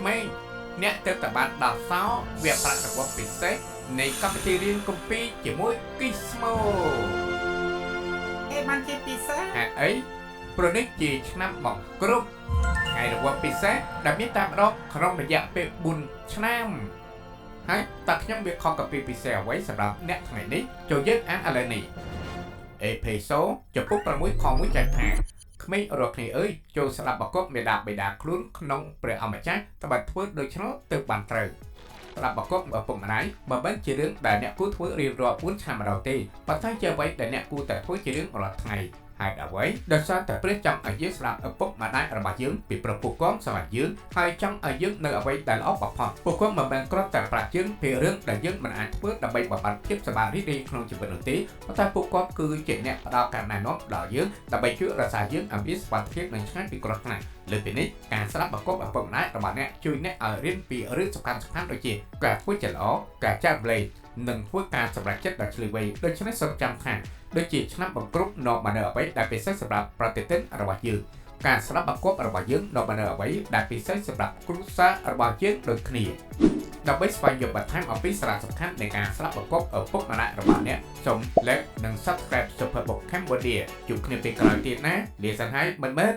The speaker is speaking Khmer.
មេអ្នកទៅតបានដល់សោវាប្រាក់របស់ពិសេសនៃកម្មវិធីរៀនគម្ពីរជាមួយ Gizmo បានជាពិសេសហ េតុអីព្រោះនេះជាឆ្នាំបង្គ្រប់ថ្ងៃរបស់ពិសេសដែលមានតែម្ដងក្នុងរយៈពេល4ឆ្នាំហើយតើខ្ញុំវាខុសกับពីពិសេសអ្វីសម្រាប់អ្នកថ្ងៃនេះចូលយើងអានឥឡូវនេះអេភេសូចំពុក6ខ1ចែកថាក្មេងរាល់គ្នាអើយចូលស្ដាប់បកបមេដាបេដាខ្លួនក្នុងព្រះអម្ចាស់ត្បិតធ្វើដូច្នោះទើបបានត្រូវស្ដាប់បកបឪពុកម្ដាយបើមិនជារឿងដែលអ្នកគួរធ្វើរៀងរាល់4ឆ្នាំម្ដងទេប៉ុន្តែជាអ្វីដែលអ្នកគួរតែធ្វើជារឿងរាល់ថ្ងៃហេតុអ្វីដោយសារតែព្រះចង់ឲ្យយើងស្ដាប់ឪពុកម្ដាយរបស់យើងពីព្រោះពួកគាត់ស្រឡាញ់យើងហើយចង់ឲ្យយើងនៅអ្វីដែលល្អបំផុតពួកគាត់មិនមែនគ្រាន់តែប្រាប់យើងពីរឿងដែលយើងមិនអាចធ្វើដើម្បីបំបត្តិភាពសប្បាយរីករាយក្នុងជីវិតនោះទេប៉ុន្តែពួកគាត់គឺជាអ្នកផ្ដល់ការណែនាំដល់យើងដើម្បីជួយរក្សាយើងឲ្យមានសុខភាពនិងឆ្ងាយពីគ្រោះថ្នាក់លើពីនេះការស្ដាប់បកបឪពុកម្ដាយរបស់អ្នកជួយអ្នកឲ្យរៀនពីរឿងសំខាន់ៗដូចជាការធ្វើជាល្អការចែករំលែកនិងធ្វើការសម្រេចចិត្តដ៏ឆ្លៀវវៃដូច្នេះសូមចាំថាដូចជាឆ្នាំបង្គ្រប់នាំមកនៅអ្វីដែលពិសេសសម្រាប់ប្រតិទិនរបស់យើងការស្ដាប់បកបរបស់យើងនាំមកនៅអ្វីដែលពិសេសសម្រាប់គ្រួសាររបស់យើងដូចគ្នាដើម្បីស្វែងយល់បន្ថែមអំពីសារៈសំខាន់នៃការស្ដាប់បកបឪពុកម្ដាយរបស់អ្នកសូម like និង subscribe Superbook Cambodia ជួបគ្នាពេលក្រោយទៀតណាលាសិនហើយមិនមើល